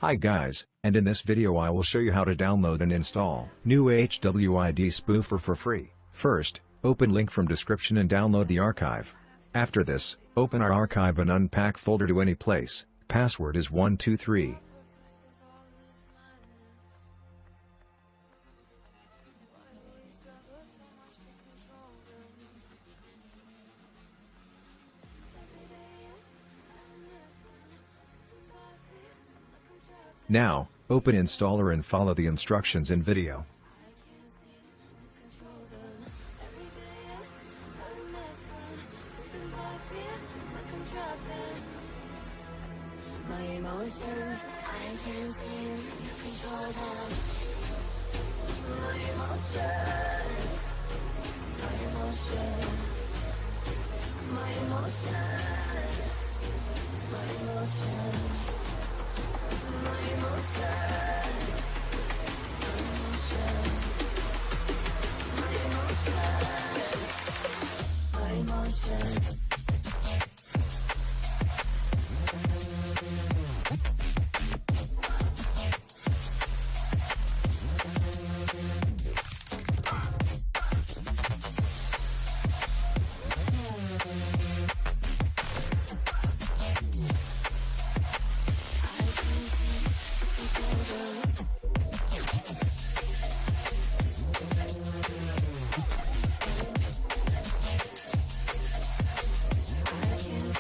Hi guys, and in this video I will show you how to download and install new Hwid Spoofer for free. First, open link from description and download the archive. After this, open our archive and unpack folder to any place. Password is 123. Now, open installer and follow the instructions in video. My emotions, I can't seem to control them. My emotions, my emotions, my emotions, my emotions.